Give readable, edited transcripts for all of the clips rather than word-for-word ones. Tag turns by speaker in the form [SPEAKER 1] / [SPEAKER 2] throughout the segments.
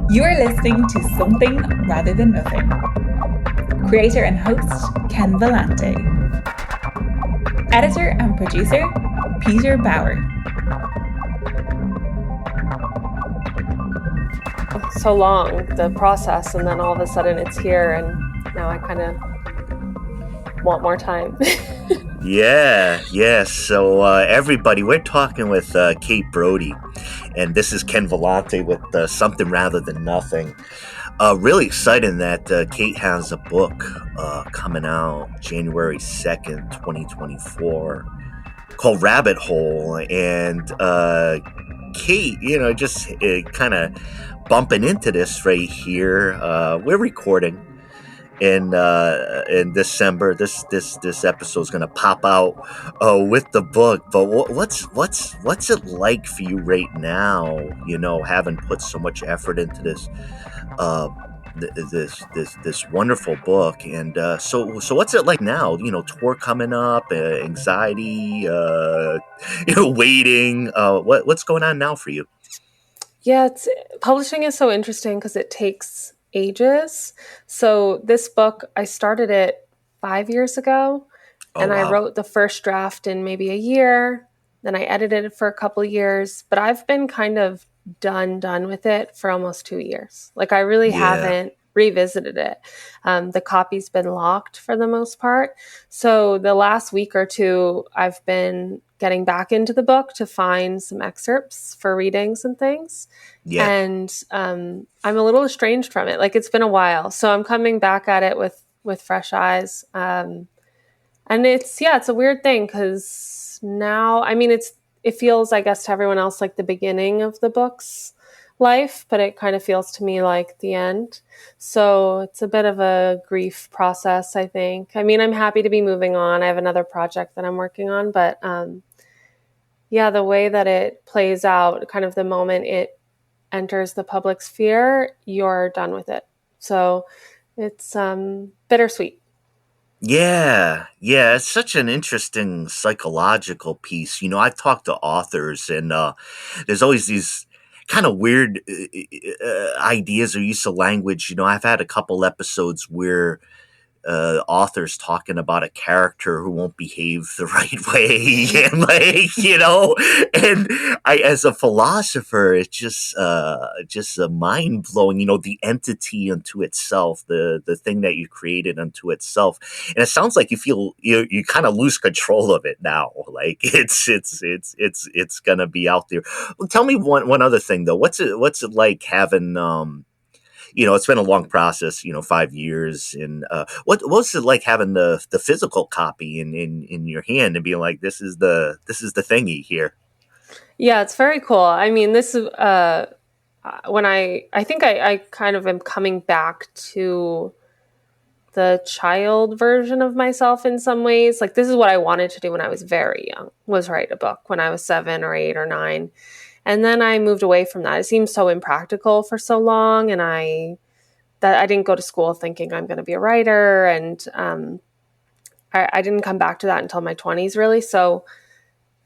[SPEAKER 1] You are listening to Something Rather Than Nothing. Creator and host, Ken Vellante. Editor and producer, Peter Bauer.
[SPEAKER 2] So long, the process, and then all of a sudden it's here, and now I kind of want more time.
[SPEAKER 3] Yeah. So everybody, we're talking with Kate Brody, and this is Ken Vellante with Something Rather Than Nothing. Really exciting that Kate has a book coming out January 2nd, 2024, called Rabbit Hole. And Kate, just kind of bumping into this right here. We're recording in December. This episode is gonna pop out with the book. But what's it like for you right now? Having put so much effort into this uh, this wonderful book, and so what's it like now? Tour coming up, anxiety, waiting. What's going on now for you?
[SPEAKER 2] Yeah, publishing is so interesting because it takes ages. So this book, I started it 5 years ago,
[SPEAKER 3] Oh
[SPEAKER 2] and I
[SPEAKER 3] wow.
[SPEAKER 2] wrote the first draft in maybe a year. Then I edited it for a couple of years, but I've been kind of done with it for almost 2 years. Like I really
[SPEAKER 3] Yeah.
[SPEAKER 2] haven't revisited it. The copy's been locked for the most part. So the last week or two, I've been getting back into the book to find some excerpts for readings and things.
[SPEAKER 3] Yeah.
[SPEAKER 2] And I'm a little estranged from it. Like it's been a while, so I'm coming back at it with fresh eyes. And it's a weird thing because now, I mean, it feels, I guess, to everyone else like the beginning of the book's life, but it kind of feels to me like the end. So it's a bit of a grief process, I think. I mean, I'm happy to be moving on. I have another project that I'm working on, but yeah, the way that it plays out, kind of the moment it enters the public sphere, you're done with it. So it's bittersweet.
[SPEAKER 3] Yeah, it's such an interesting psychological piece. I've talked to authors, and there's always these kind of weird ideas or use of language. I've had a couple episodes where authors talking about a character who won't behave the right way, and and I, as a philosopher, it's just a mind blowing. The entity unto itself, the thing that you created unto itself, and it sounds like you feel you kind of lose control of it now. Like it's gonna be out there. Well, tell me one other thing though. What's it like having it's been a long process, 5 years. And what was it like having the physical copy in your hand and being like, this is the thingy here?
[SPEAKER 2] Yeah, it's very cool. I mean, this is when I think I kind of am coming back to the child version of myself in some ways. Like this is what I wanted to do when I was very young, was write a book when I was 7 or 8 or 9. And then I moved away from that. It seemed so impractical for so long, and I didn't go to school thinking I'm going to be a writer, and I didn't come back to that until my 20s, really. So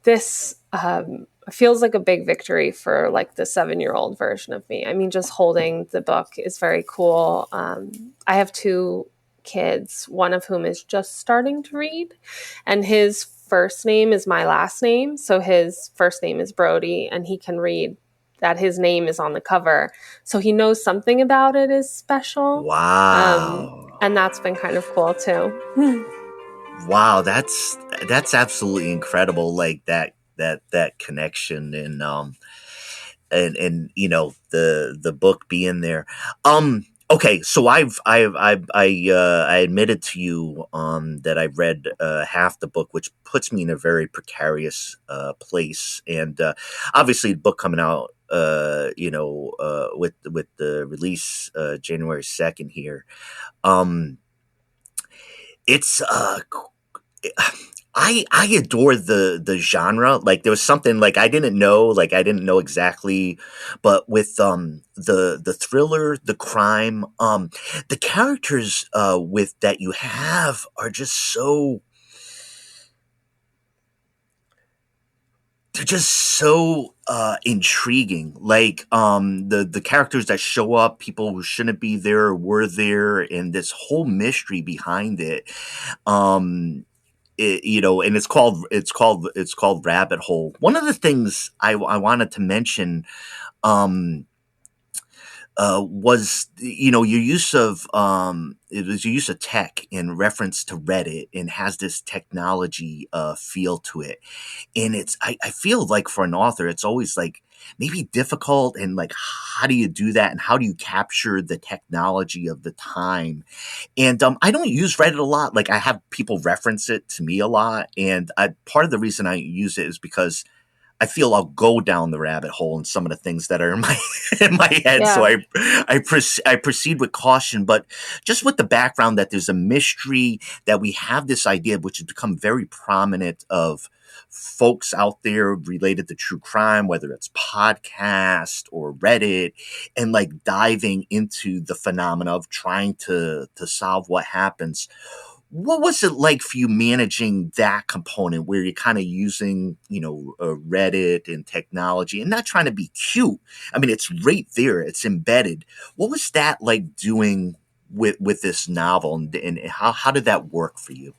[SPEAKER 2] this feels like a big victory for like the 7-year-old version of me. I mean, just holding the book is very cool. I have 2 kids, one of whom is just starting to read, and his first name is my last name. So his first name is Brody, and he can read that his name is on the cover. So he knows something about it is special.
[SPEAKER 3] Wow.
[SPEAKER 2] And that's been kind of cool too.
[SPEAKER 3] Wow, that's absolutely incredible. Like that connection, and the book being there. Okay, so I admitted to you that I read half the book, which puts me in a very precarious place. And obviously the book coming out with the release January 2nd here. um it's I adore the genre. Like there was something like I didn't know exactly, but with the thriller, the crime, the characters with that you have are just so they're just so intriguing. Like the characters that show up, people who shouldn't be there were there, and this whole mystery behind it. And it's called Rabbit Hole. One of the things I wanted to mention um was your use of it was your use of tech in reference to Reddit, and has this technology feel to it. And I feel like for an author it's always like maybe difficult, and like how do you do that, and how do you capture the technology of the time. And I don't use Reddit a lot. Like I have people reference it to me a lot, and part of the reason I use it is because I feel I'll go down the rabbit hole in some of the things that are in my in my head. So
[SPEAKER 2] Yeah.
[SPEAKER 3] I proceed with caution, but just with the background that there's a mystery, that we have this idea which has become very prominent of folks out there related to true crime, whether it's podcast or Reddit, and like diving into the phenomena of trying to solve what happens. What was it like for you managing that component where you're kind of using, Reddit and technology and not trying to be cute? I mean, it's right there, it's embedded. What was that like doing with this novel, and how did that work for you?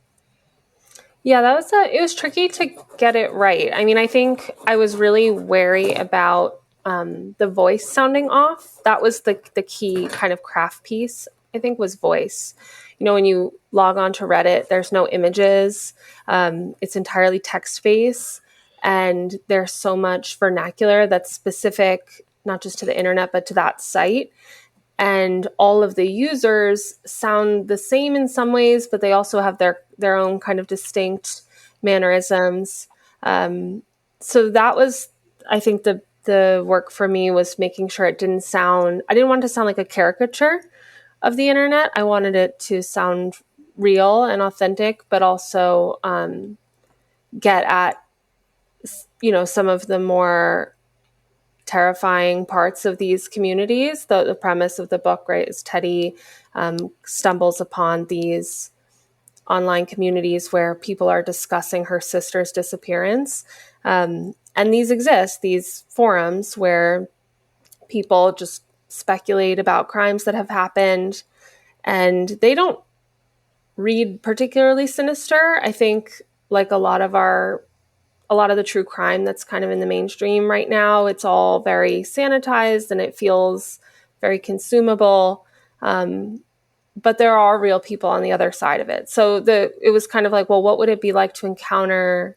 [SPEAKER 2] Yeah, it was tricky to get it right. I mean, I think I was really wary about the voice sounding off. That was the key kind of craft piece, I think, was voice. When you log on to Reddit, there's no images. It's entirely text-based, and there's so much vernacular that's specific, not just to the internet, but to that site. And all of the users sound the same in some ways, but they also have their own kind of distinct mannerisms. So that was, I think, the work for me was making sure I didn't want it to sound like a caricature of the internet. I wanted it to sound real and authentic, but also get at, some of the more terrifying parts of these communities. The premise of the book, right, is Teddy stumbles upon these online communities where people are discussing her sister's disappearance. And these forums where people just speculate about crimes that have happened, and they don't read particularly sinister. I think, like a lot of the true crime that's kind of in the mainstream right now, it's all very sanitized and it feels very consumable. But there are real people on the other side of it. So it was kind of like, well, what would it be like to encounter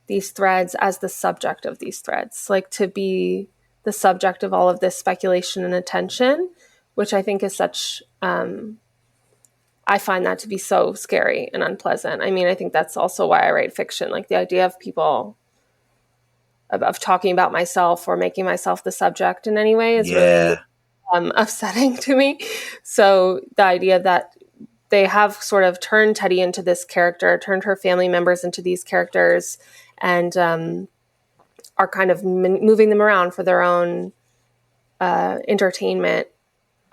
[SPEAKER 2] these threads as the subject of these threads? Like to be the subject of all of this speculation and attention, which I think is I find that to be so scary and unpleasant. I mean, I think that's also why I write fiction. Like the idea of people of talking about myself or making myself the subject in any way is really upsetting to me. So the idea that they have sort of turned Teddy into this character, turned her family members into these characters, and are kind of moving them around for their own entertainment.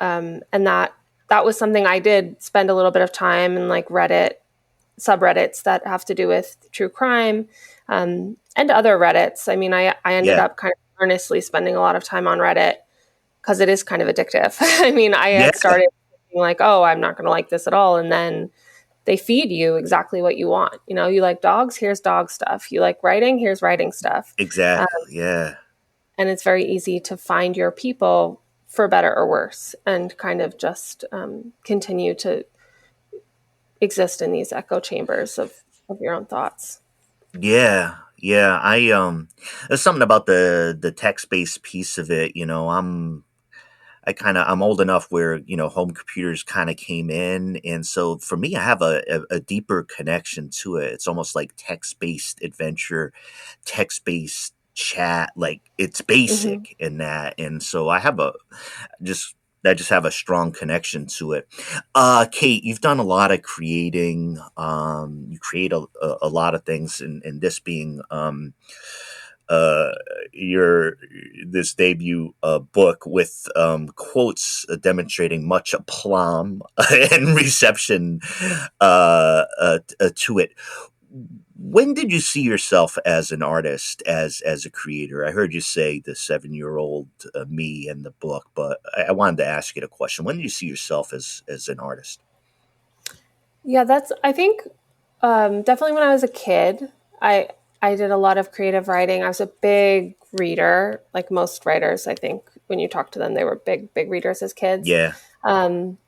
[SPEAKER 2] And that was something I did spend a little bit of time in, like Reddit subreddits that have to do with true crime, and other Reddits. I mean, I ended up kind of earnestly spending a lot of time on Reddit because it is kind of addictive. I mean, I had started thinking like, oh, I'm not going to like this at all. And then they feed you exactly what you want. You like dogs, here's dog stuff. You like writing, here's writing stuff.
[SPEAKER 3] Exactly. Yeah.
[SPEAKER 2] And it's very easy to find your people, for better or worse, and kind of just continue to exist in these echo chambers of your own thoughts.
[SPEAKER 3] Yeah. There's something about the text-based piece of it. I'm old enough where, home computers kind of came in. And so for me, I have a deeper connection to it. It's almost like text-based adventure, text-based chat. Like it's basic in that. And so I just have a strong connection to it. Kate, you've done a lot of creating. You create a lot of things, and this being uh, your this debut book with quotes demonstrating much aplomb and reception to it. When did you see yourself as an artist, as a creator? I heard you say the 7-year-old me in the book, but I wanted to ask you the question: when did you see yourself as an artist?
[SPEAKER 2] Yeah, that's, I think, definitely when I was a kid, I I did a lot of creative writing. I was a big reader, like most writers. I think when you talk to them, they were big readers as kids.
[SPEAKER 3] Yeah,
[SPEAKER 2] Um,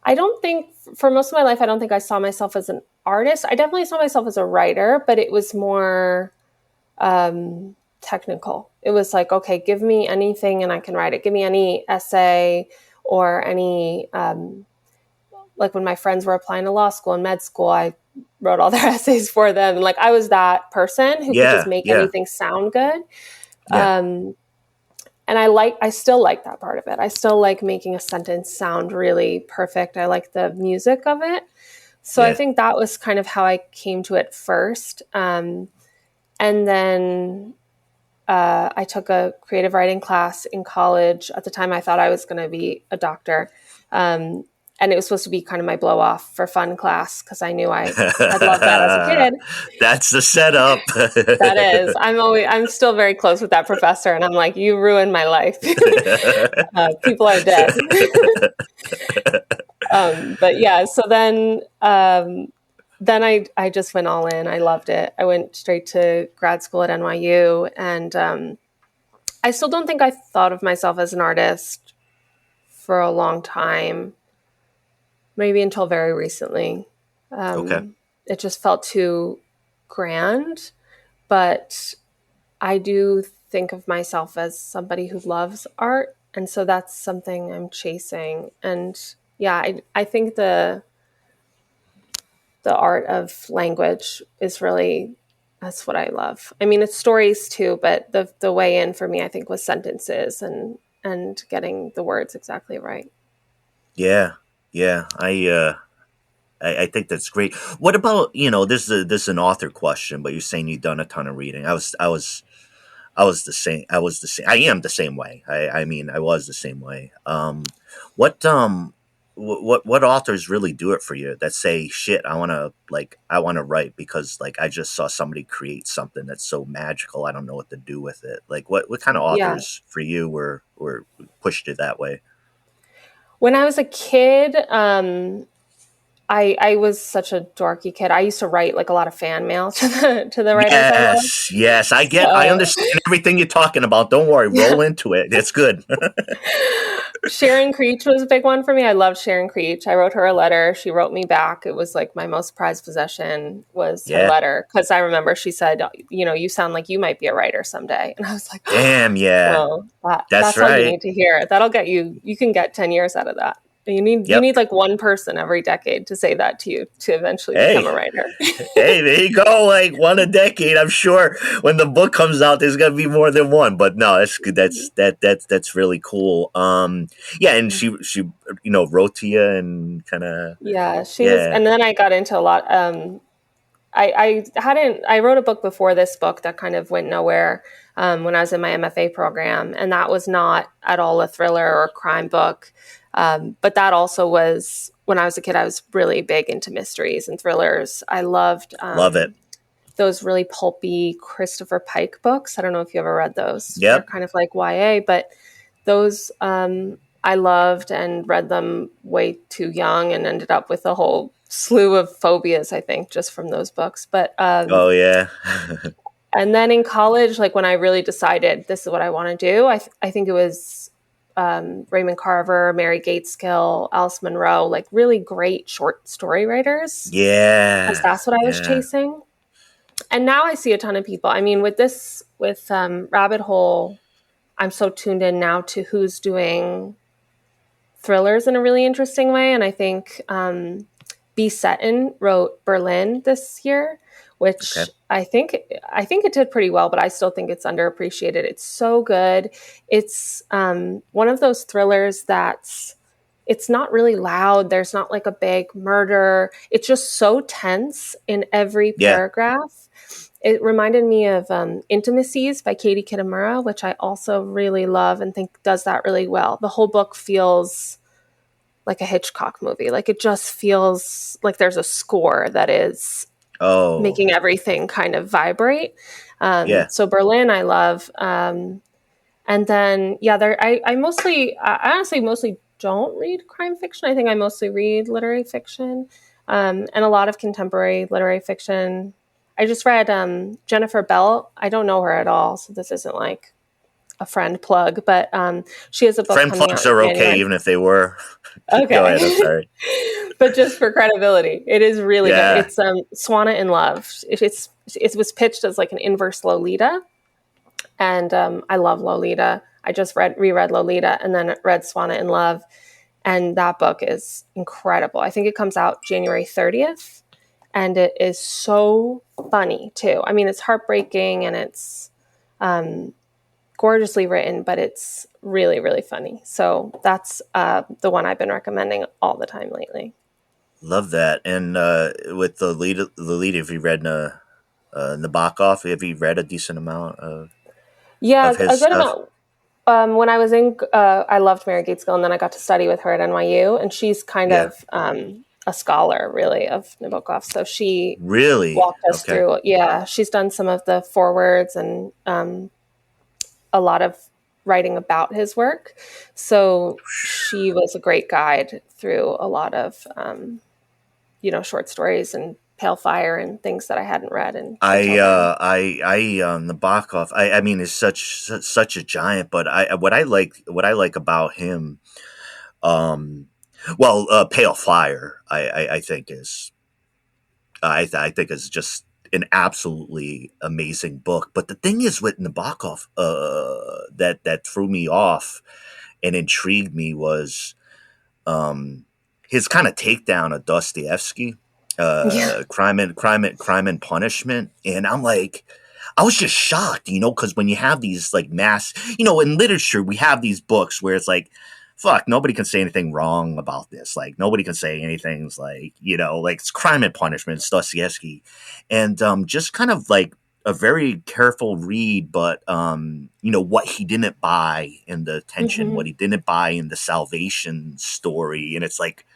[SPEAKER 2] I don't think for most of my life, I don't think I saw myself as an artist. I definitely saw myself as a writer, but it was more technical. It was like, okay, give me anything and I can write it. Give me any essay or any like when my friends were applying to law school and med school, I wrote all their essays for them. And like I was that person who could just
[SPEAKER 3] yeah,
[SPEAKER 2] make
[SPEAKER 3] yeah,
[SPEAKER 2] anything sound good.
[SPEAKER 3] yeah,
[SPEAKER 2] Um, and I still like that part of it. I still like making a sentence sound really perfect. I like the music of it. So I
[SPEAKER 3] yeah.
[SPEAKER 2] think that was kind of how I came to it first. And then I took a creative writing class in college. At the time, I thought I was going to be a doctor. Um, and it was supposed to be kind of my blow off for fun class because I knew I had loved that as a kid.
[SPEAKER 3] That's the setup.
[SPEAKER 2] That is, I'm still very close with that professor, and I'm like, you ruined my life. People are dead. But yeah, so then I just went all in. I loved it. I went straight to grad school at NYU, and I still don't think I thought of myself as an artist for a long time, maybe until very recently.
[SPEAKER 3] Okay.
[SPEAKER 2] It just felt too grand, but I do think of myself as somebody who loves art. And so that's something I'm chasing. And yeah, I think the art of language is really, that's what I love. I mean, it's stories too, but the way in for me, I think, was sentences and getting the words exactly right.
[SPEAKER 3] Yeah, yeah. I think that's great. What about, this is an author question, but you're saying you've done a ton of reading. I was the same. I was the same. I am the same way. I mean, I was the same way. What what authors really do it for you? That say, shit, I want to write because like I just saw somebody create something that's so magical. I don't know what to do with it. Like what kind of
[SPEAKER 2] Yeah.
[SPEAKER 3] authors for you were pushed you that way?
[SPEAKER 2] When I was a kid, I was such a dorky kid. I used to write like a lot of fan mail to the writers I loved.
[SPEAKER 3] Yes, yes, I
[SPEAKER 2] So
[SPEAKER 3] understand everything you're talking about. Don't worry,
[SPEAKER 2] yeah.
[SPEAKER 3] roll into it. It's good.
[SPEAKER 2] Sharon Creech was a big one for me. I loved Sharon Creech. I wrote her a letter. She wrote me back. It was like my most prized possession was her
[SPEAKER 3] Yeah.
[SPEAKER 2] letter because I remember she said, you sound like you might be a writer someday. And I was like,
[SPEAKER 3] Damn, yeah.
[SPEAKER 2] well,
[SPEAKER 3] That's
[SPEAKER 2] that's all you
[SPEAKER 3] right.
[SPEAKER 2] need to hear. That'll get you. You can get 10 years out of that. You
[SPEAKER 3] Yep.
[SPEAKER 2] need like one person every decade to say that to you to eventually become a
[SPEAKER 3] Hey,
[SPEAKER 2] writer.
[SPEAKER 3] hey, there you go. Like one a decade. I'm sure when the book comes out, there's gonna be more than one. But no, that's good. That's really cool. Yeah, and she wrote to you and kind of
[SPEAKER 2] Yeah, she was,
[SPEAKER 3] yeah
[SPEAKER 2] and then I got into a lot. I wrote a book before this book that kind of went nowhere when I was in my MFA program, and that was not at all a thriller or a crime book. But that also was when I was a kid. I was really big into mysteries and thrillers. I loved
[SPEAKER 3] love it.
[SPEAKER 2] those really pulpy Christopher Pike books. I don't know if you ever read those. They're
[SPEAKER 3] Yep.
[SPEAKER 2] kind of like YA, but those I loved and read them way too young and ended up with a whole slew of phobias, I think, just from those books. But
[SPEAKER 3] Oh yeah.
[SPEAKER 2] and then in college, like when I really decided this is what I want to do, I think it was Raymond Carver, Mary Gateskill, Alice Munro, like really great short story writers, because
[SPEAKER 3] Yeah.
[SPEAKER 2] that's what I was
[SPEAKER 3] Yeah.
[SPEAKER 2] chasing. And now I see a ton of people. I mean, with Rabbit Hole, I'm so tuned in now to who's doing thrillers in a really interesting way. And I think B. Seton wrote Berlin this year,
[SPEAKER 3] Okay.
[SPEAKER 2] which I think it did pretty well, but I still think it's underappreciated. It's so good. It's one of those thrillers it's not really loud. There's not like a big murder. It's just so tense in every
[SPEAKER 3] Yeah.
[SPEAKER 2] paragraph. It reminded me of Intimacies by Katie Kitamura, which I also really love and think does that really well. The whole book feels like a Hitchcock movie. Like it just feels like there's a score that is
[SPEAKER 3] Oh,
[SPEAKER 2] making everything kind of vibrate.
[SPEAKER 3] yeah.
[SPEAKER 2] So Berlin, I love. And then, yeah, I honestly mostly don't read crime fiction. I think I mostly read literary fiction, and a lot of contemporary literary fiction. I just read Jennifer Bell. I don't know her at all, so this isn't like a friend plug, but she has a book
[SPEAKER 3] Friend
[SPEAKER 2] coming out
[SPEAKER 3] plugs
[SPEAKER 2] in
[SPEAKER 3] are okay,
[SPEAKER 2] January.
[SPEAKER 3] even if they were. Go ahead. I'm
[SPEAKER 2] Okay.
[SPEAKER 3] sorry.
[SPEAKER 2] But just for credibility, it is really good.
[SPEAKER 3] Yeah.
[SPEAKER 2] It's Swanna in Love. It was pitched as like an inverse Lolita, and I love Lolita. I just reread Lolita and then read Swanna in Love, and that book is incredible. I think it comes out January 30th, and it is so funny too. I mean, it's heartbreaking and it's gorgeously written, but it's really, really funny. So that's the one I've been recommending all the time lately.
[SPEAKER 3] Love that. And with the lead, have you read Nabokov? Have you read a decent amount
[SPEAKER 2] Yeah,
[SPEAKER 3] of his
[SPEAKER 2] a good
[SPEAKER 3] stuff?
[SPEAKER 2] amount. When I was in, I loved Mary Gateskill, and then I got to study with her at NYU, and she's kind
[SPEAKER 3] Yeah.
[SPEAKER 2] of a scholar, really, of Nabokov. So she
[SPEAKER 3] Really?
[SPEAKER 2] walked us
[SPEAKER 3] Okay.
[SPEAKER 2] through. Yeah, she's done some of the forewords and a lot of writing about his work. So she was a great guide through a lot of short stories and Pale Fire and things that I hadn't read and until then.
[SPEAKER 3] Nabokov. I mean, is such a giant. But what I like about him, um, well, Pale Fire. I think is I think is just an absolutely amazing book. But the thing is with Nabokov, that threw me off and intrigued me was um, his kind of takedown of Dostoevsky,
[SPEAKER 2] Yeah.
[SPEAKER 3] Crime and Punishment, and I'm like, I was just shocked, because when you have these like mass, in literature we have these books where it's like, fuck, nobody can say anything wrong about this. Like nobody can say anything's like, like it's Crime and Punishment, it's Dostoevsky, and just kind of like a very careful read, but what he didn't buy in the tension,
[SPEAKER 2] Hmm.
[SPEAKER 3] what he didn't buy in the salvation story, and it's like,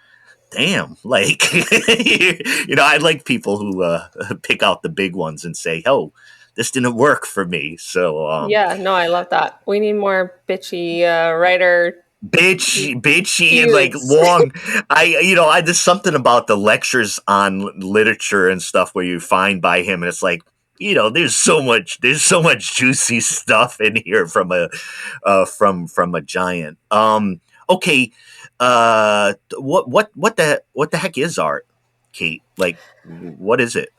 [SPEAKER 3] damn, like I like people who pick out the big ones and say, oh, this didn't work for me. So
[SPEAKER 2] Yeah, no, I love that. We need more bitchy writer
[SPEAKER 3] bitchy and like
[SPEAKER 2] feuds.
[SPEAKER 3] long. I there's something about the lectures on literature and stuff where you find by him, and it's like, there's so much juicy stuff in here from a giant. Okay, what the heck is art, Kate? Like, what is it?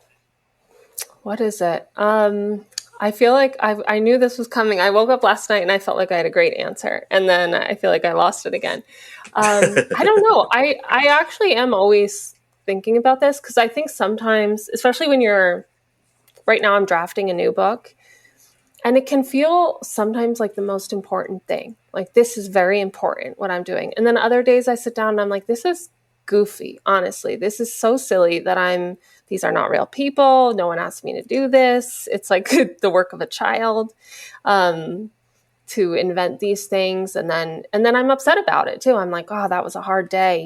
[SPEAKER 2] What is it? I feel like I knew this was coming. I woke up last night and I felt like I had a great answer, and then I feel like I lost it again. I don't know. I actually am always thinking about this because I think sometimes, especially when you're right now, I'm drafting a new book, and it can feel sometimes like the most important thing. Like, this is very important what I'm doing. And then other days I sit down and I'm like, this is goofy. Honestly, this is so silly that these are not real people. No one asked me to do this. It's like the work of a child to invent these things. And then I'm upset about it too. I'm like, oh, that was a hard day.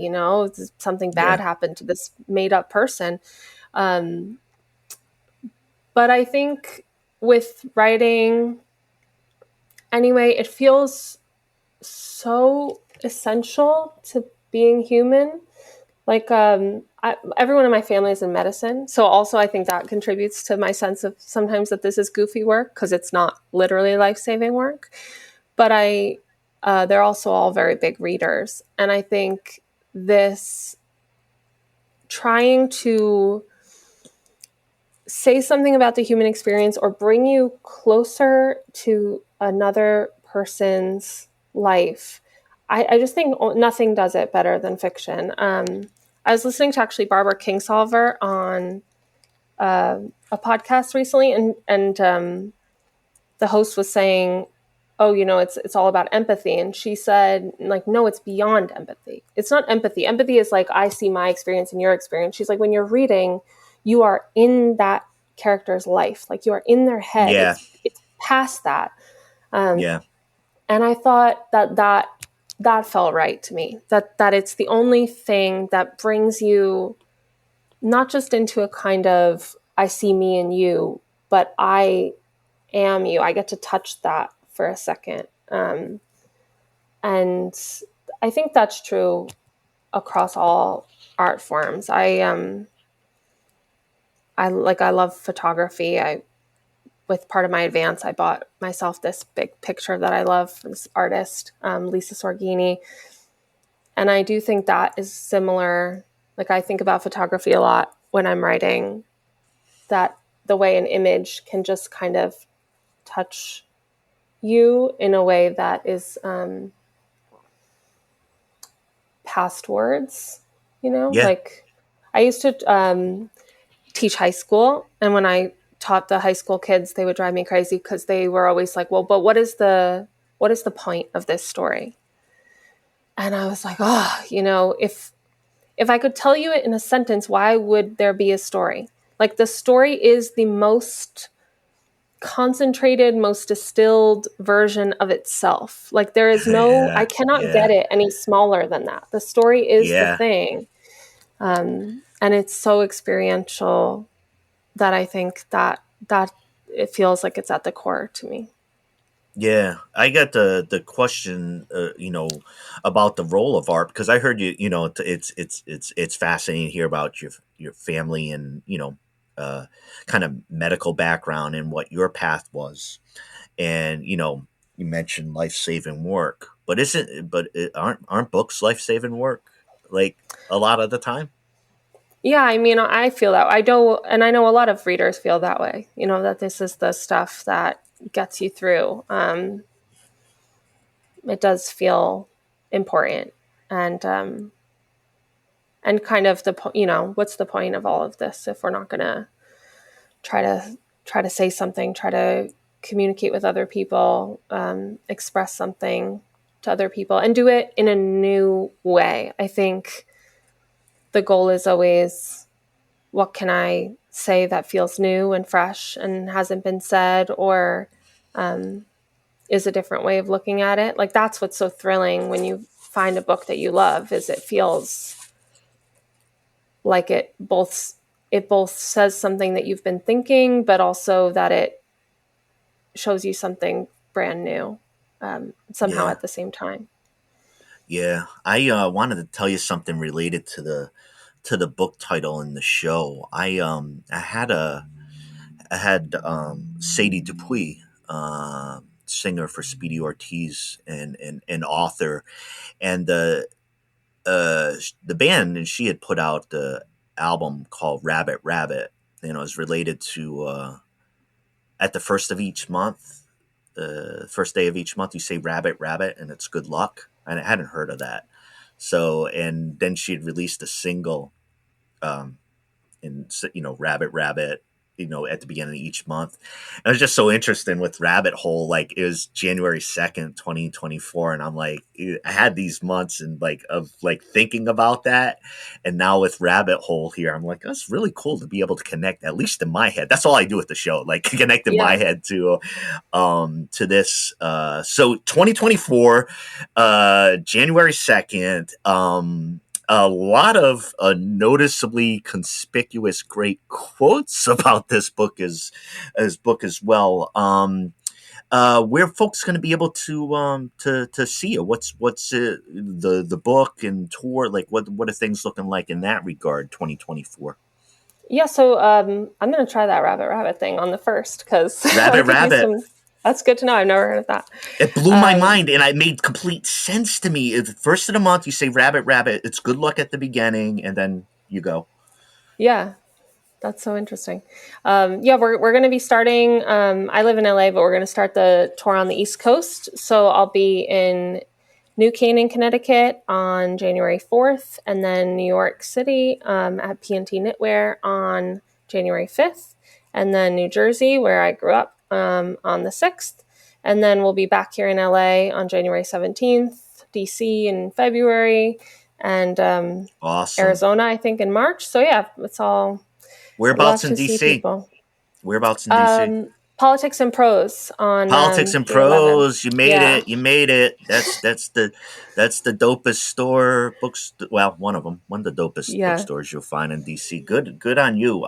[SPEAKER 2] Something bad
[SPEAKER 3] Yeah.
[SPEAKER 2] happened to this made up person. But I think with writing, anyway, it feels so essential to being human. Like, everyone in my family is in medicine. So also I think that contributes to my sense of sometimes that this is goofy work because it's not literally life-saving work. But they're also all very big readers. And I think this trying to say something about the human experience or bring you closer to another person's life. I just think nothing does it better than fiction. I was listening to actually Barbara Kingsolver on a podcast recently, and the host was saying, "Oh, it's all about empathy," and she said, "Like, no, it's beyond empathy. It's not empathy. Empathy is like I see my experience and your experience." She's like, "When you're reading, you are in that character's life, like you are in their head.
[SPEAKER 3] Yeah.
[SPEAKER 2] It's past that."
[SPEAKER 3] Yeah.
[SPEAKER 2] And I thought that felt right to me. That it's the only thing that brings you not just into a kind of I see me and you, but I am you. I get to touch that for a second. And I think that's true across all art forms. I love photography. With part of my advance, I bought myself this big picture that I love from this artist, Lisa Sorgini. And I do think that is similar. Like, I think about photography a lot when I'm writing, that the way an image can just kind of touch you in a way that is past words,
[SPEAKER 3] Yeah.
[SPEAKER 2] like I used to teach high school. And when I taught the high school kids, they would drive me crazy because they were always like, well, but what is the point of this story? And I was like, if I could tell you it in a sentence, why would there be a story? Like, the story is the most concentrated, most distilled version of itself. Like, there is I cannot get it any smaller than that. The story is the thing. And it's so experiential that I think that it feels like it's at the core to me.
[SPEAKER 3] Yeah, I got the question, about the role of art, because I heard it's fascinating to hear about your family and kind of medical background and what your path was, and you mentioned life saving work, but aren't books life saving work, like, a lot of the time?
[SPEAKER 2] Yeah, I mean, I feel that. I know a lot of readers feel that way. That this is the stuff that gets you through. It does feel important, and kind of what's the point of all of this if we're not going to try to say something, try to communicate with other people, express something to other people, and do it in a new way. I think the goal is always, what can I say that feels new and fresh and hasn't been said, or is a different way of looking at it. Like, that's what's so thrilling when you find a book that you love, is it feels like it both says something that you've been thinking, but also that it shows you something brand new, somehow at the same time.
[SPEAKER 3] Yeah, I wanted to tell you something related to the book title and the show. I had Sadie Dupuis, singer for Speedy Ortiz, and author, and the band, and she had put out the album called Rabbit Rabbit. It was related to at the first of each month, the first day of each month, you say Rabbit Rabbit, and it's good luck. And I hadn't heard of that. So, and then she had released a single, um, Rabbit Rabbit, at the beginning of each month. And it was just so interesting with Rabbit Hole. Like, it was January 2nd, 2024. And I'm like, I had these months and of thinking about that. And now with Rabbit Hole here, I'm like, that's really cool to be able to connect, at least in my head. That's all I do with the show, like connect in my head to this. So 2024, January 2nd, a lot of noticeably conspicuous great quotes about this book as well. Where folks going to be able to see it? What's the book and tour, like? What are things looking like in that regard? 2024.
[SPEAKER 2] Yeah, so I'm going to try that Rabbit thing on the first, because
[SPEAKER 3] Rabbit Rabbit.
[SPEAKER 2] That's good to know. I've never heard of that.
[SPEAKER 3] It blew my mind, and it made complete sense to me. First of the month, you say Rabbit Rabbit. It's good luck at the beginning, and then you go.
[SPEAKER 2] Yeah, that's so interesting. We're going to be starting. I live in LA, but we're going to start the tour on the East Coast. So I'll be in New Canaan, Connecticut on January 4th, and then New York City at P&T Knitwear on January 5th, and then New Jersey, where I grew up, on the 6th. And then we'll be back here in LA on January 17th, DC in February, and
[SPEAKER 3] awesome.
[SPEAKER 2] Arizona, I think, in March. So yeah, it's all.
[SPEAKER 3] Whereabouts in DC? Whereabouts in DC?
[SPEAKER 2] Politics and Prose on
[SPEAKER 3] Politics and
[SPEAKER 2] 311.
[SPEAKER 3] Prose. You made
[SPEAKER 2] Yeah.
[SPEAKER 3] it. You made it. That's the dopest store books. Well, one of them. One of the dopest
[SPEAKER 2] Yeah.
[SPEAKER 3] bookstores you'll find in DC. Good on you.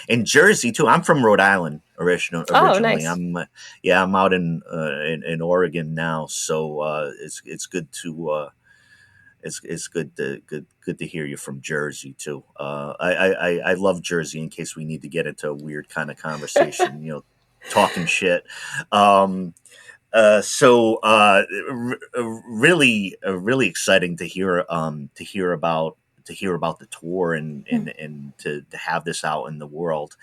[SPEAKER 3] In Jersey too. I'm from Rhode Island
[SPEAKER 2] Oh,
[SPEAKER 3] originally.
[SPEAKER 2] nice.
[SPEAKER 3] I'm out in Oregon now. So it's good to. It's good to hear you from Jersey too. I love Jersey. In case we need to get into a weird kind of conversation, talking shit. Um, really exciting to hear about the tour and to have this out in the world.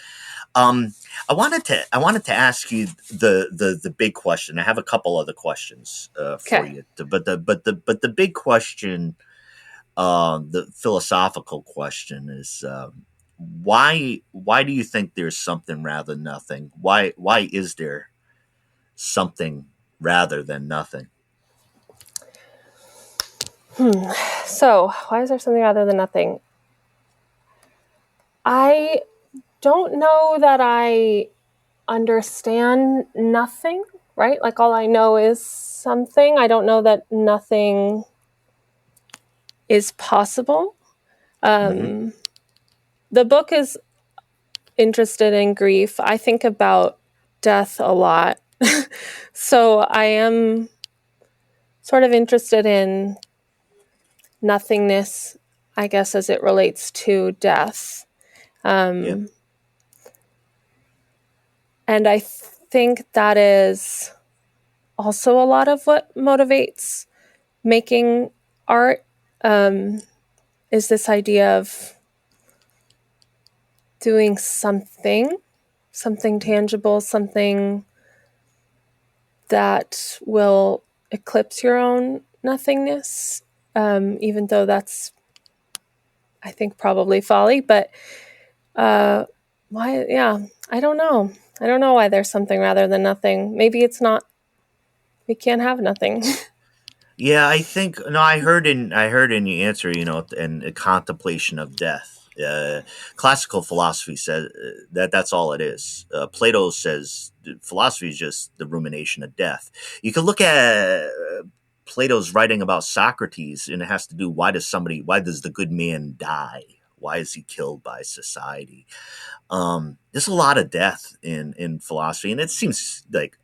[SPEAKER 3] Um, I wanted to ask you the big question. I have a couple other questions for
[SPEAKER 2] Okay.
[SPEAKER 3] you, but the big question, the philosophical question is, why do you think there's something rather than nothing? Why is there something rather than nothing?
[SPEAKER 2] So, why is there something other than nothing? I don't know that I understand nothing, right? Like all I know is something. I don't know that nothing is possible.
[SPEAKER 3] Mm-hmm.
[SPEAKER 2] The book is interested in grief. I think about death a lot. So I am sort of interested in nothingness, I guess, as it relates to death.
[SPEAKER 3] Yeah.
[SPEAKER 2] And I think that is also a lot of what motivates making art, is this idea of doing something tangible, something that will eclipse your own nothingness, even though that's, I think, probably folly. But why? Yeah, I don't know. I don't know why there's something rather than nothing. Maybe it's not. We can't have nothing.
[SPEAKER 3] Yeah, I think no. I heard in your answer, and a contemplation of death. Classical philosophy says that's all it is. Plato says philosophy is just the rumination of death. You can look at Plato's writing about Socrates, and it has to do why does the good man die? Why is he killed by society? There's a lot of death in philosophy, and it seems like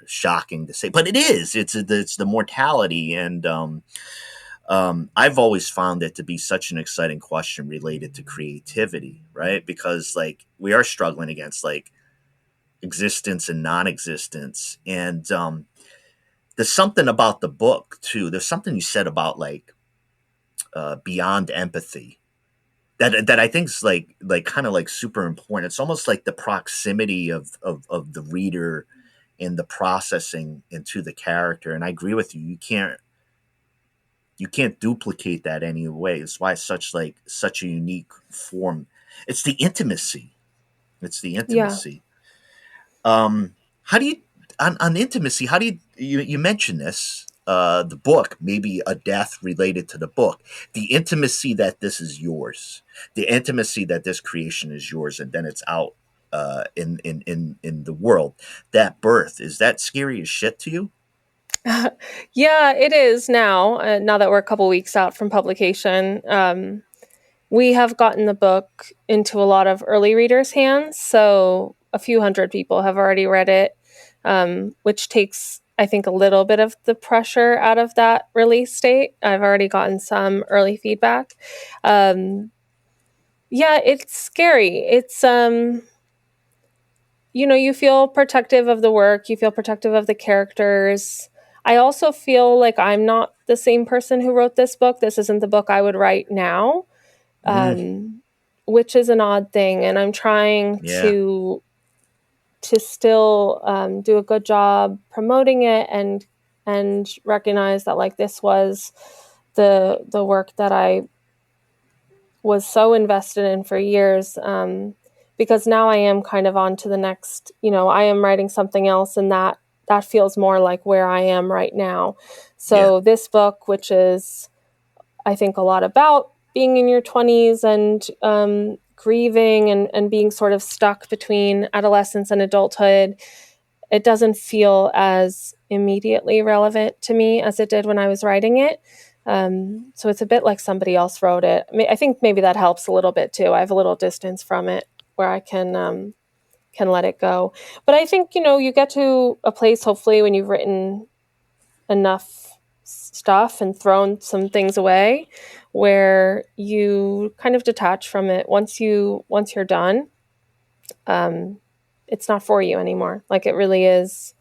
[SPEAKER 3] shocking to say, but it is. It's the mortality, and I've always found it to be such an exciting question related to creativity, right? Because like we are struggling against like existence and non-existence, and there's something about the book too. There's something you said about like beyond empathy that I think is like kind of like super important. It's almost like the proximity of the reader and the processing into the character. And I agree with you. You can't duplicate that any way. It's why it's such a unique form. It's the intimacy. It's the
[SPEAKER 2] Yeah.
[SPEAKER 3] intimacy. How do you on intimacy? How do you mention this? The book, maybe a death related to the book, the intimacy that this is yours, the intimacy that this creation is yours, and then it's out in the world. That birth, is that scary as shit to you?
[SPEAKER 2] Yeah, it is now. Now that we're a couple weeks out from publication, we have gotten the book into a lot of early readers' hands. So a few hundred people have already read it, which takes, I think, a little bit of the pressure out of that release date. I've already gotten some early feedback. Yeah, it's scary. It's you feel protective of the work, you feel protective of the characters. I also feel like I'm not the same person who wrote this book. This isn't the book I would write now,
[SPEAKER 3] Mm,
[SPEAKER 2] which is an odd thing. And I'm trying
[SPEAKER 3] yeah,
[SPEAKER 2] to still do a good job promoting it and recognize that like this was the work that I was so invested in for years, because now I am kind of on to the next, I am writing something else, and that feels more like where I am right now.
[SPEAKER 3] yeah,
[SPEAKER 2] So this book, which is, I think, a lot about being in your 20s and grieving and being sort of stuck between adolescence and adulthood, it doesn't feel as immediately relevant to me as it did when I was writing it. So it's a bit like somebody else wrote it. I think maybe that helps a little bit too. I have a little distance from it where I can let it go. But I think, you get to a place, hopefully, when you've written enough stuff and thrown some things away, where you kind of detach from it once you're done. It's not for you anymore. Like, it really is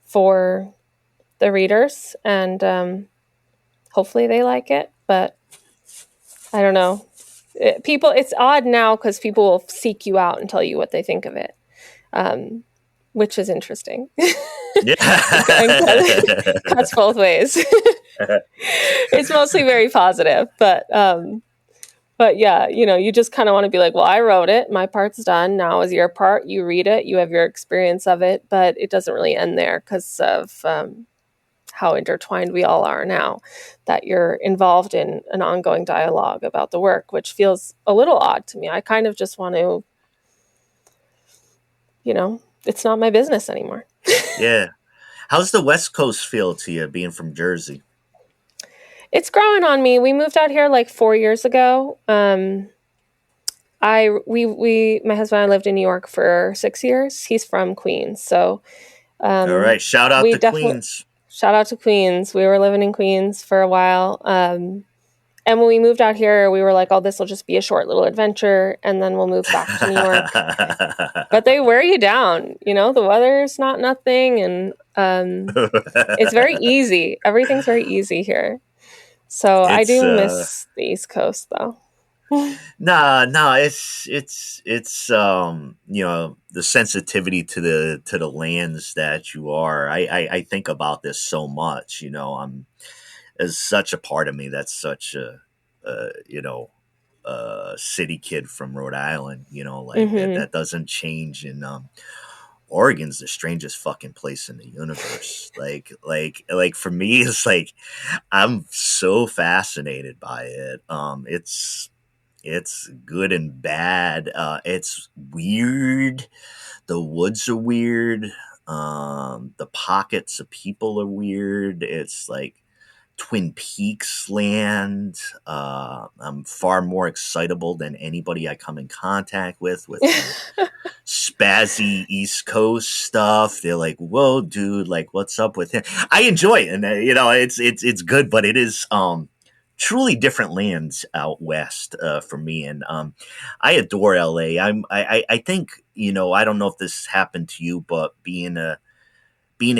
[SPEAKER 2] for the readers, and hopefully they like it. But I don't know. It's odd now because people will seek you out and tell you what they think of it, which is interesting.
[SPEAKER 3] Yeah.
[SPEAKER 2] And cuts both ways. It's mostly very positive, but yeah, you just kind of want to be like, well, I wrote it, my part's done, now is your part, you read it, you have your experience of it, but it doesn't really end there because of how intertwined we all are now, that you're involved in an ongoing dialogue about the work, which feels a little odd to me. I kind of just want to, it's not my business anymore.
[SPEAKER 3] Yeah. How's the West Coast feel to you, being from Jersey?
[SPEAKER 2] It's growing on me. We moved out here like 4 years ago. My husband and I lived in New York for 6 years. He's from Queens, so
[SPEAKER 3] All right, shout out to Queens.
[SPEAKER 2] Shout out to Queens. We were living in Queens for a while, and when we moved out here, we were like, "Oh, this will just be a short little adventure, and then we'll move back to New York." But they wear you down. The weather's not nothing, and it's very easy. Everything's very easy here. So I do miss the East Coast, though.
[SPEAKER 3] No, it's the sensitivity to the lands that you are. I think about this so much. I'm as such a part of me that's such a city kid from Rhode Island. That doesn't change. And Oregon's the strangest fucking place in the universe. Like for me, it's like I'm so fascinated by it. It's good and bad. It's weird. The woods are weird. The pockets of people are weird. It's like Twin Peaks land. I'm far more excitable than anybody I come in contact with spazzy East Coast stuff. They're like, "Whoa, dude! Like, what's up with him?" I enjoy it, and it's good, but it is truly different lands out west for me, and I adore LA. I think I don't know if this happened to you, but being a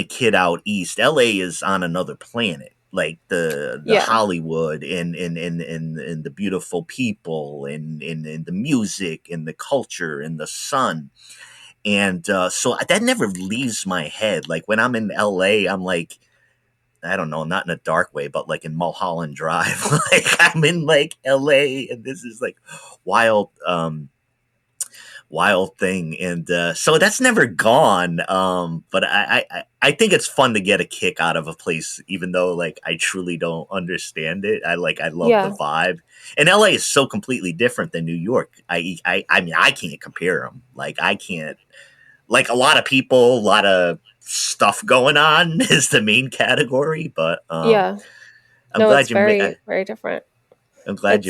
[SPEAKER 3] kid out east, LA is on another planet. Like the Hollywood and the beautiful people and the music and the culture and the sun. And so that never leaves my head. Like when I'm in LA, I'm like, I don't know, not in a dark way, but like in Mulholland Drive. Like I'm in like LA and this is like wild thing. And so that's never gone. But I think it's fun to get a kick out of a place, even though like I truly don't understand it. I love the vibe. And LA is so completely different than New York. I mean, I can't compare them. Like I can't, like a lot of people, a lot of stuff going on is the main category, but I'm glad
[SPEAKER 2] it's very, very different.
[SPEAKER 3] I'm glad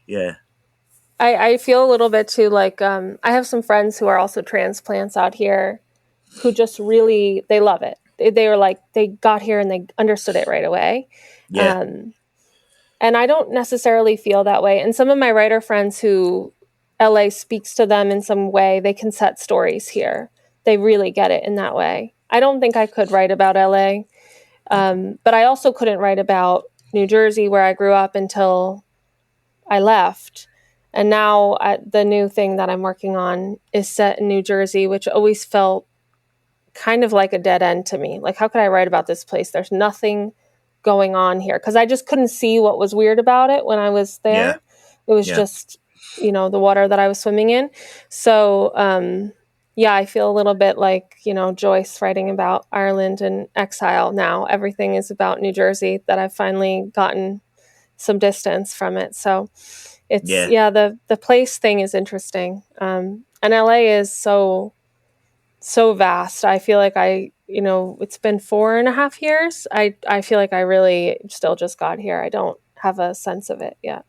[SPEAKER 3] yeah.
[SPEAKER 2] I feel a little bit too like I have some friends who are also transplants out here who just really, they love it. They were like, they got here and they understood it right away.
[SPEAKER 3] Yeah.
[SPEAKER 2] And I don't necessarily feel that way. And some of my writer friends who LA speaks to them in some way, they can set stories here. They really get it in that way. I don't think I could write about LA. But I also couldn't write about New Jersey, where I grew up, until I left. And now the new thing that I'm working on is set in New Jersey, which always felt kind of like a dead end to me. Like, how could I write about this place? There's nothing going on here. Because I just couldn't see what was weird about it when I was there. Yeah. It was just, the water that I was swimming in. So, I feel a little bit like, Joyce writing about Ireland and exile now. Everything is about New Jersey, that I've finally gotten some distance from it. So It's,
[SPEAKER 3] Yeah.
[SPEAKER 2] yeah, the place thing is interesting. And LA is so vast. I feel like it's been 4.5 years. I feel like I really still just got here. I don't have a sense of it yet.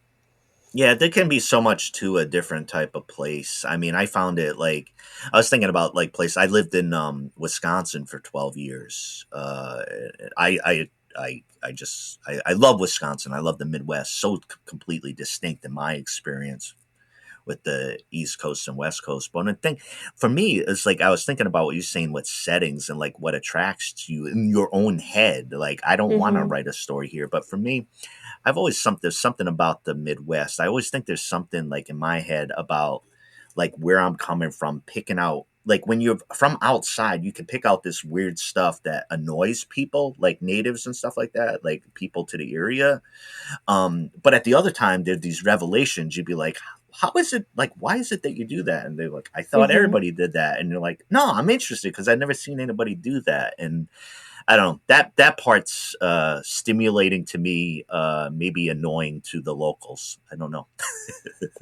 [SPEAKER 3] Yeah, there can be so much to a different type of place. I mean, I found it like I was thinking about like place. I lived in Wisconsin for 12 years. I love Wisconsin. I love the Midwest. So completely distinct in my experience with the East Coast and West Coast. But the thing for me is like I was thinking about what you're saying with settings and like what attracts you in your own head. Like I don't want to
[SPEAKER 2] Hmm.
[SPEAKER 3] write a story here, but for me, I've always there's something about the Midwest. I always think there's something like in my head about like where I'm coming from, picking out like when you're from outside, you can pick out this weird stuff that annoys people, like natives and stuff like that, like people to the area. But at the other time, there's these revelations. You'd be like, how is it like? Why is it that you do that? And they're like, I thought
[SPEAKER 2] Hmm.
[SPEAKER 3] everybody did that. And you're like, no, I'm interested because I've never seen anybody do that. And I don't know that part's stimulating to me, maybe annoying to the locals. I don't know.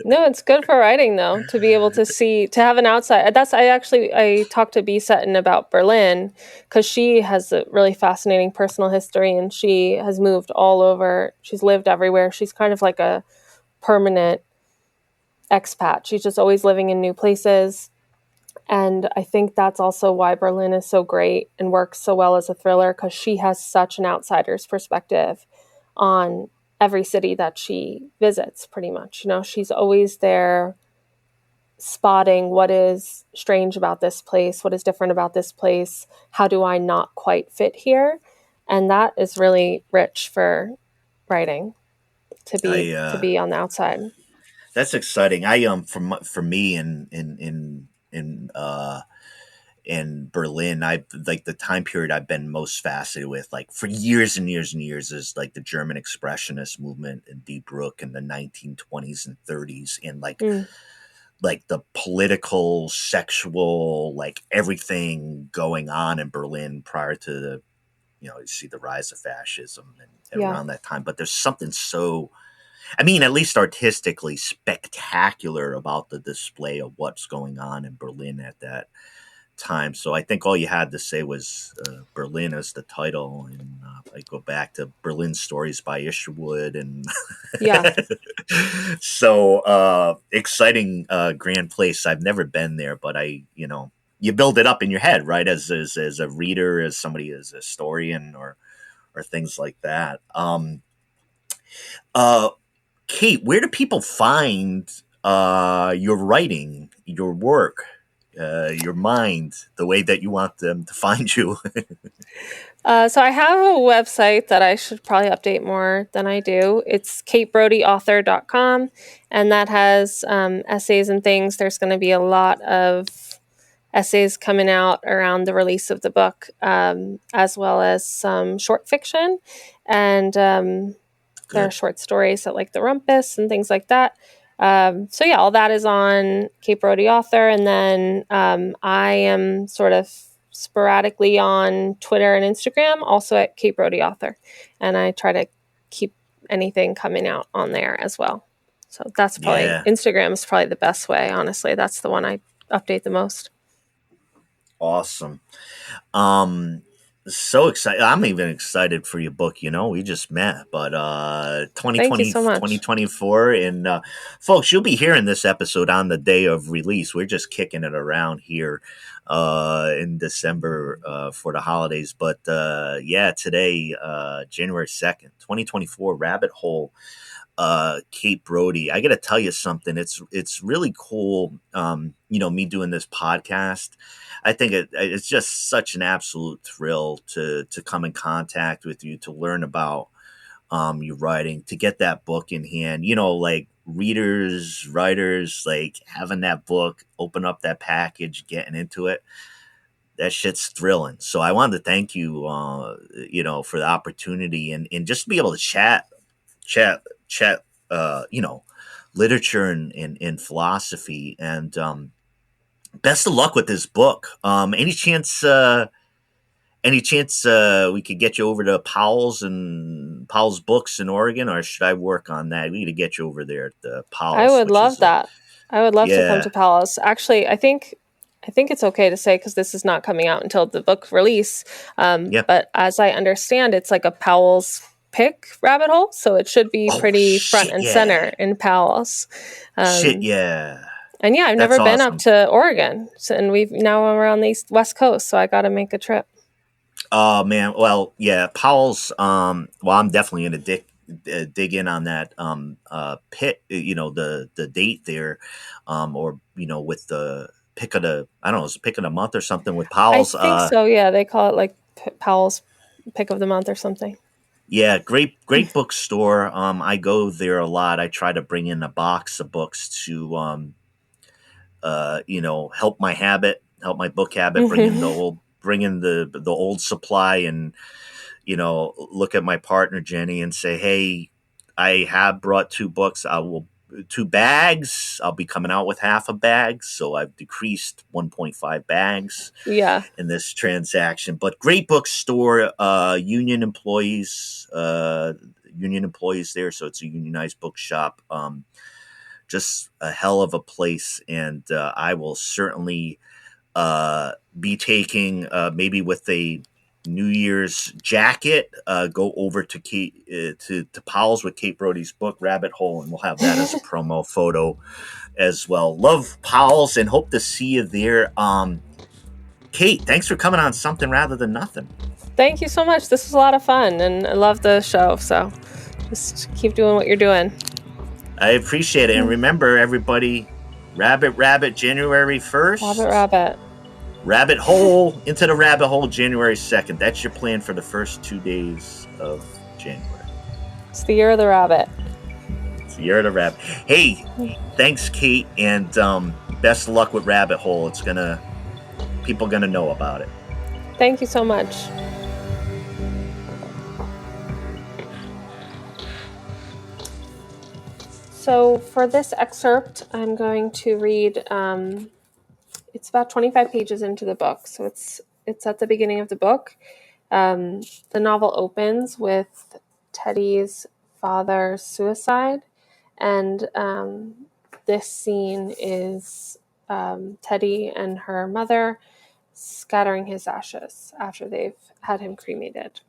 [SPEAKER 2] No, it's good for writing though, to be able to see, to have an outside. I talked to B Sutton about Berlin because she has a really fascinating personal history and she has moved all over. She's lived everywhere. She's kind of like a permanent expat. She's just always living in new places. And I think that's also why Berlin is so great and works so well as a thriller, because she has such an outsider's perspective on every city that she visits, pretty much. She's always there spotting what is strange about this place, what is different about this place, how do I not quite fit here? And that is really rich for writing, to be
[SPEAKER 3] I
[SPEAKER 2] to be on the outside.
[SPEAKER 3] That's exciting. I for me in Berlin, I like the time period I've been most fascinated with, like for years and years and years, is like the German Expressionist movement in Die Bruck in the 1920s and 30s, and
[SPEAKER 2] Mm,
[SPEAKER 3] like the political, sexual, like everything going on in Berlin prior to the you see the rise of fascism and
[SPEAKER 2] yeah.
[SPEAKER 3] around that time. But there's something so I mean, at least artistically spectacular about the display of what's going on in Berlin at that time. So I think all you had to say was Berlin as the title, and I go back to Berlin Stories by Isherwood, and
[SPEAKER 2] Yeah.
[SPEAKER 3] so exciting, grand place. I've never been there, but you build it up in your head, right? As a reader, as somebody, as a historian, or things like that. Uh, Kate, where do people find your writing, your work, your mind, the way that you want them to find you?
[SPEAKER 2] So I have a website that I should probably update more than I do. It's katebrodyauthor.com, and that has essays and things. There's going to be a lot of essays coming out around the release of the book, as well as some short fiction. And there are
[SPEAKER 3] Good.
[SPEAKER 2] short stories that like The Rumpus and things like that. So yeah, all that is on Kate Brody Author, and then I am sort of sporadically on Twitter and Instagram, also at Kate Brody Author, and I try to keep anything coming out on there as well. So that's probably
[SPEAKER 3] Yeah.
[SPEAKER 2] Instagram is probably the best way. Honestly, that's the one I update the most.
[SPEAKER 3] Awesome. Um, so excited. I'm even excited for your book. We just met, but
[SPEAKER 2] Thank you
[SPEAKER 3] 2020,
[SPEAKER 2] so much.
[SPEAKER 3] and folks, you'll be hearing this episode on the day of release. We're just kicking it around here in December for the holidays. But yeah, today, January 2nd, 2024, Rabbit Hole, Kate Brody. I got to tell you something. It's really cool. Me doing this podcast. I think it's just such an absolute thrill to come in contact with you, to learn about your writing, to get that book in hand. Like readers, writers, like having that book, open up that package, getting into it. That shit's thrilling. So I wanted to thank you, for the opportunity, and just to be able to chat, uh, you know, literature and philosophy. And best of luck with this book. Any chance we could get you over to Powell's and Powell's Books in Oregon, or should I work on that? We need to get you over there at the
[SPEAKER 2] I
[SPEAKER 3] Powell's,
[SPEAKER 2] would
[SPEAKER 3] which
[SPEAKER 2] love
[SPEAKER 3] is
[SPEAKER 2] that. I would love to come
[SPEAKER 3] yeah.
[SPEAKER 2] to Palace. Actually, I think it's okay to say because this is not coming out until the book release.
[SPEAKER 3] Yep.
[SPEAKER 2] But as I understand, it's like a Powell's pick rabbit hole, so it should be
[SPEAKER 3] Oh
[SPEAKER 2] pretty front
[SPEAKER 3] shit,
[SPEAKER 2] and
[SPEAKER 3] yeah.
[SPEAKER 2] center in Palace.
[SPEAKER 3] Shit,
[SPEAKER 2] Um,
[SPEAKER 3] yeah.
[SPEAKER 2] and yeah, I've
[SPEAKER 3] That's
[SPEAKER 2] never been up
[SPEAKER 3] awesome.
[SPEAKER 2] to Oregon, so, and we're on the West Coast, so I got to make a trip.
[SPEAKER 3] Oh man, well, yeah, Powell's. Well, I'm definitely gonna dig in on that pit. The date there, or with the pick of the I don't know, it's pick of the month or something with
[SPEAKER 2] I
[SPEAKER 3] Powell's.
[SPEAKER 2] think so. Yeah, they call it like Powell's pick of the month or something.
[SPEAKER 3] Yeah, great bookstore. I go there a lot. I try to bring in a box of books to help help my book habit, bring in the old supply, and look at my partner Jenny and say, "Hey, I have brought two books. I will 2 bags. I'll be coming out with half a bag, so I've decreased 1.5 bags
[SPEAKER 2] Yeah.
[SPEAKER 3] in this transaction." But great bookstore, union employees there, so it's a unionized bookshop. Just a hell of a place, and I will certainly be taking maybe with a New Year's jacket, go over to to Powell's with Kate Brody's book Rabbit Hole, and we'll have that as a promo photo as well. Love Powell's and hope to see you there. Kate, thanks for coming on Something Rather Than Nothing.
[SPEAKER 2] Thank you so much. This was a lot of fun, and I love the show. So just keep doing what you're doing.
[SPEAKER 3] I appreciate it, and remember, everybody, Rabbit, January 1st.
[SPEAKER 2] Rabbit.
[SPEAKER 3] Rabbit Hole, into the Rabbit Hole, January 2nd. That's your plan for the first 2 days of January.
[SPEAKER 2] It's the year of the rabbit.
[SPEAKER 3] It's the year of the rabbit. Hey, thanks, Kate, and best of luck with Rabbit Hole. People gonna know about it.
[SPEAKER 2] Thank you so much. So for this excerpt, I'm going to read. It's about 25 pages into the book, so it's at the beginning of the book. The novel opens with Teddy's father's suicide, and this scene is Teddy and her mother scattering his ashes after they've had him cremated.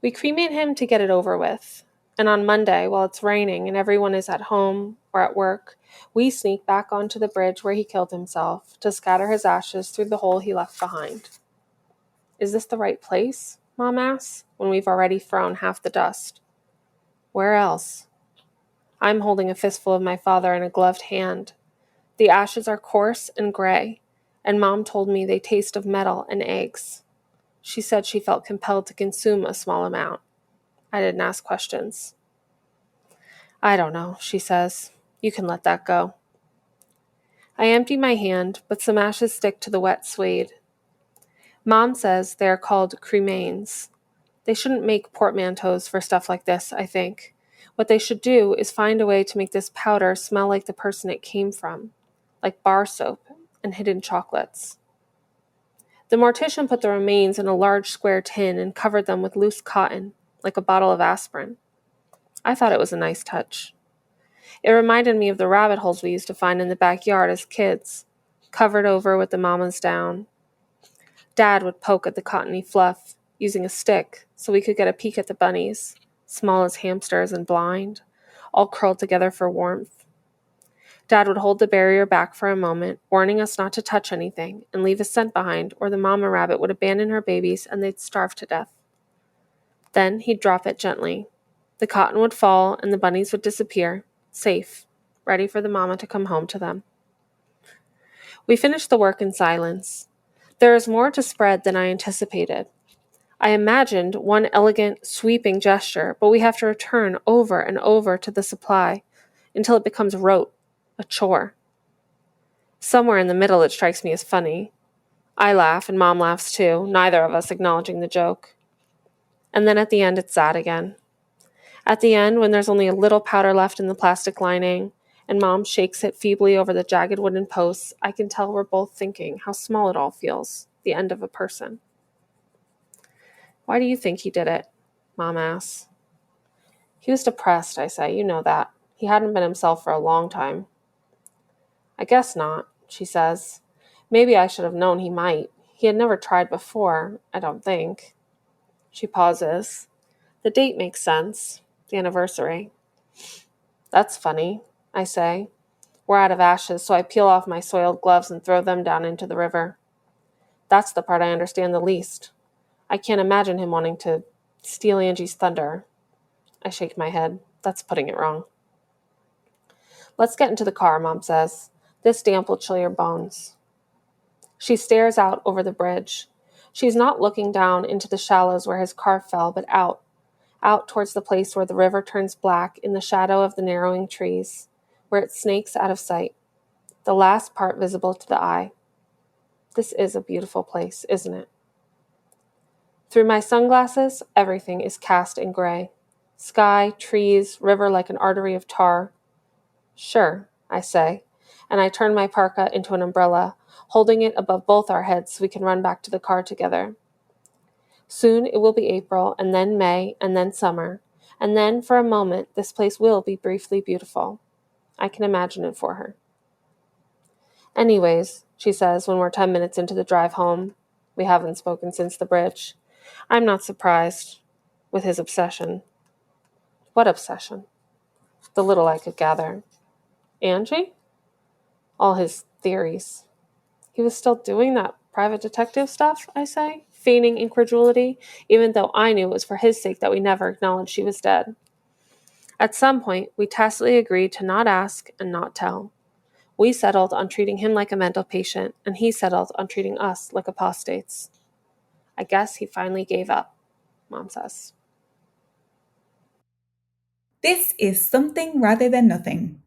[SPEAKER 2] We cremate him to get it over with. And on Monday, while it's raining and everyone is at home or at work, we sneak back onto the bridge where he killed himself to scatter his ashes through the hole he left behind. Is this the right place? Mom asks, when we've already thrown half the dust. Where else? I'm holding a fistful of my father in a gloved hand. The ashes are coarse and gray, and Mom told me they taste of metal and eggs. She said she felt compelled to consume a small amount. I didn't ask questions. I don't know, she says. You can let that go. I empty my hand, but some ashes stick to the wet suede. Mom says they are called cremains. They shouldn't make portmanteaus for stuff like this, I think. What they should do is find a way to make this powder smell like the person it came from, like bar soap and hidden chocolates. The mortician put the remains in a large square tin and covered them with loose cotton, like a bottle of aspirin. I thought it was a nice touch. It reminded me of the rabbit holes we used to find in the backyard as kids, covered over with the mama's down. Dad would poke at the cottony fluff, using a stick, so we could get a peek at the bunnies, small as hamsters and blind, all curled together for warmth. Dad would hold the barrier back for a moment, warning us not to touch anything and leave a scent behind, or the mama rabbit would abandon her babies and they'd starve to death. Then he'd drop it gently. The cotton would fall and the bunnies would disappear, safe, ready for the mama to come home to them. We finished the work in silence. There is more to spread than I anticipated. I imagined one elegant, sweeping gesture, but we have to return over and over to the supply until it becomes rote, a chore. Somewhere in the middle it strikes me as funny. I laugh and Mom laughs too, neither of us acknowledging the joke. And then at the end it's sad again. At the end, when there's only a little powder left in the plastic lining, and Mom shakes it feebly over the jagged wooden posts, I can tell we're both thinking how small it all feels, the end of a person. Why do you think he did it? Mom asks. He was depressed, I say. You know that. He hadn't been himself for a long time. I guess not, she says. Maybe I should have known he might. He had never tried before, I don't think. She pauses. The date makes sense. The anniversary. That's funny, I say. We're out of ashes, so I peel off my soiled gloves and throw them down into the river. That's the part I understand the least. I can't imagine him wanting to steal Angie's thunder. I shake my head. That's putting it wrong. Let's get into the car, Mom says. This damp will chill your bones. She stares out over the bridge. She's not looking down into the shallows where his car fell, but out towards the place where the river turns black in the shadow of the narrowing trees, where it snakes out of sight, the last part visible to the eye. This is a beautiful place, isn't it? Through my sunglasses, everything is cast in gray. Sky, trees, river like an artery of tar. Sure, I say, and I turn my parka into an umbrella, holding it above both our heads so we can run back to the car together. Soon it will be April, and then May, and then summer, and then, for a moment, this place will be briefly beautiful. I can imagine it for her. Anyways, she says when we're 10 minutes into the drive home, we haven't spoken since the bridge, I'm not surprised with his obsession. What obsession? The little I could gather. Angie? All his theories. He was still doing that private detective stuff, I say, feigning incredulity, even though I knew it was for his sake that we never acknowledged she was dead. At some point, we tacitly agreed to not ask and not tell. We settled on treating him like a mental patient, and he settled on treating us like apostates. I guess he finally gave up, Mom says.
[SPEAKER 1] This is Something Rather Than Nothing.